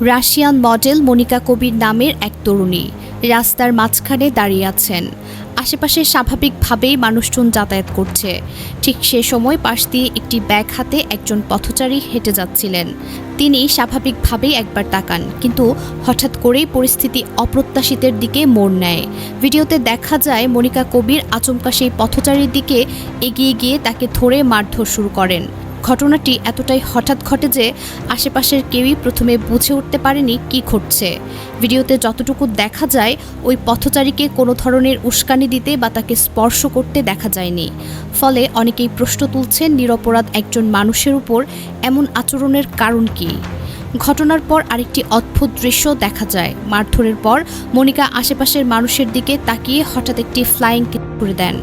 Russian model Monika কবির নামের এক তরুণী রাস্তার মাঝখানে দাঁড়িয়ে আছেন। আশেপাশে স্বাভাবিকভাবেই মানুষজন যাতায়াত করছে। ঠিক সে সময় পাশ দিয়ে একটি ব্যাগ হাতে একজন পথচারী হেঁটে যাচ্ছিলেন। তিনি স্বাভাবিকভাবেই একবার তাকান, কিন্তু হঠাৎ করেই পরিস্থিতি অপ্রত্যাশিতের দিকে মোড় নেয়। ভিডিওতে দেখা যায় মনিকা কবির আচমকা সেই পথচারীর দিকে এগিয়ে গিয়ে তাকে ধরে মারধর শুরু করেন। ঘটনাটি এতটাই হঠাৎ ঘটে যে আশেপাশের কেউই প্রথমে বুঝে উঠতে পারেনি কি ঘটছে। ভিডিওতে যতটুকু দেখা যায়, ওই পথচারীকে কোনো ধরনের উস্কানি দিতে বা তাকে স্পর্শ করতে দেখা যায়নি। ফলে অনেকেই প্রশ্ন তুলছেন, নিরপরাধ একজন মানুষের উপর এমন আচরণের কারণ কী? ঘটনার পর আরেকটি অদ্ভুত দৃশ্য দেখা যায়। মারধরের পর মনিকা আশেপাশের মানুষের দিকে তাকিয়ে হঠাৎ একটি ফ্লাইং কিক করে দেন।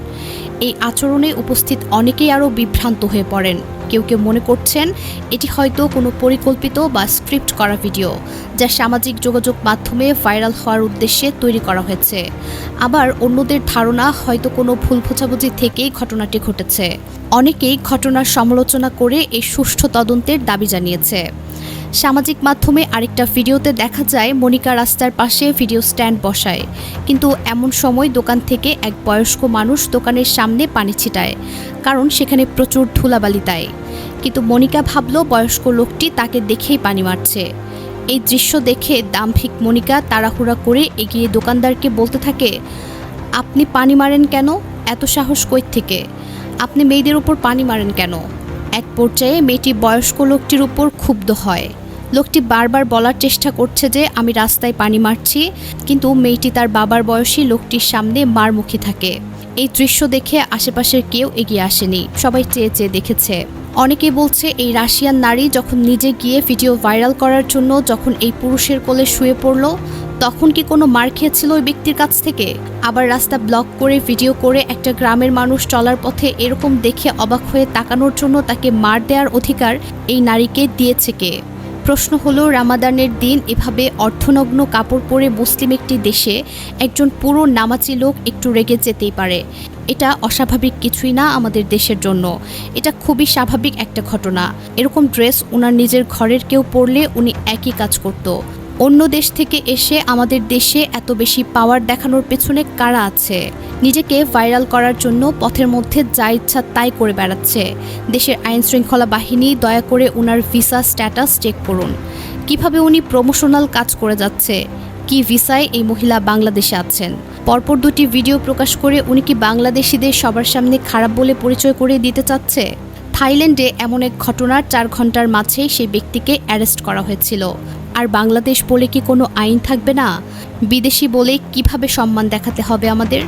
এই আচরণে উপস্থিত অনেকেই আরও বিভ্রান্ত হয়ে পড়েন। কেউ কেউ মনে করছেন এটি হয়তো কোনো পরিকল্পিত বা স্ক্রিপ্ট করা ভিডিও, যা সামাজিক যোগাযোগ মাধ্যমে ভাইরাল হওয়ার উদ্দেশ্যে তৈরি করা হয়েছে। আবার অন্যদের ধারণা হয়তো কোনো ভুল বোঝাবুঝি থেকেই ঘটনাটি ঘটেছে। অনেকেই ঘটনার সমালোচনা করে এই সুষ্ঠু তদন্তের দাবি জানিয়েছে। সামাজিক মাধ্যমে আরেকটা ভিডিওতে দেখা যায় মনিকা রাস্তার পাশে ভিডিও স্ট্যান্ড বসায়, কিন্তু এমন সময় দোকান থেকে এক বয়স্ক মানুষ দোকানের সামনে পানি ছিটায়, কারণ সেখানে প্রচুর ধুলাবালি তাই। কিন্তু মনিকা ভাবল বয়স্ক লোকটি তাকে দেখেই পানি মারছে। এই দৃশ্য দেখে দাম্ভিক মনিকা তাড়াহুড়া করে এগিয়ে দোকানদারকে বলতে থাকে, আপনি পানি মারেন কেন? এত সাহস কই থেকে? আপনি মেয়েদের উপর পানি মারেন কেন? এক পর্যায়ে মেয়েটি বয়স্ক লোকটির উপর ক্ষুব্ধ হয়। লোকটি বারবার বলার চেষ্টা করছে যে আমি রাস্তায় পানি মারছি, কিন্তু মেয়েটি তার বাবার বয়সী লোকটির সামনে মারমুখী থাকে। এই দৃশ্য দেখে আশেপাশের কেউ এগিয়ে আসেনি, সবাই চেয়ে চেয়ে দেখেছে। অনেকেই বলছে এই রাশিয়ান নারী যখন নিজে গিয়ে ভিডিও ভাইরাল করার জন্য যখন এই পুরুষের কোলে শুয়ে পড়ল, তখন কি কোনো মার খেয়েছিল ওই ব্যক্তির কাছ থেকে? আবার রাস্তা ব্লক করে ভিডিও করে একটা গ্রামের মানুষ চলার পথে এরকম দেখে অবাক হয়ে তাকানোর জন্য তাকে মার দেওয়ার অধিকার এই নারীকে দিয়েছে কে? প্রশ্ন হলো, রামাদানের দিন এভাবে অর্ধনগ্ন কাপড় পরে মুসলিম একটি দেশে একজন পুরো নামাজি লোক একটু রেগে যেতেই পারে। এটা অস্বাভাবিক কিছুই না আমাদের দেশের জন্য, এটা খুবই স্বাভাবিক একটা ঘটনা। এরকম ড্রেস ওনার নিজের ঘরের কেউ পরলে উনি একই কাজ করত। অন্য দেশ থেকে এসে আমাদের দেশে এত বেশি পাওয়ার দেখানোর পেছনে কারা আছে? নিজেকে ভাইরাল করার জন্য পথের মধ্যে যা ইচ্ছা তাই করে বেড়াচ্ছে। দেশের আইনশৃঙ্খলা বাহিনী দয়া করে ওনার ভিসা স্ট্যাটাস চেক করুন। কিভাবে উনি প্রমোশনাল কাজ করে যাচ্ছে, কি ভিসায় এই মহিলা বাংলাদেশে আছেন। পরপর দুটি ভিডিও প্রকাশ করে উনি কি বাংলাদেশিদের সবার সামনে খারাপ বলে পরিচয় করে দিতে চাচ্ছে? থাইল্যান্ডে এমন এক ঘটনার 4 ঘন্টার মাঝেই সেই ব্যক্তিকে অ্যারেস্ট করা হয়েছিল। আর বাংলাদেশ বলে কি কোনো আইন থাকবে না? বিদেশি বলে কিভাবে সম্মান দেখাতে হবে আমাদের?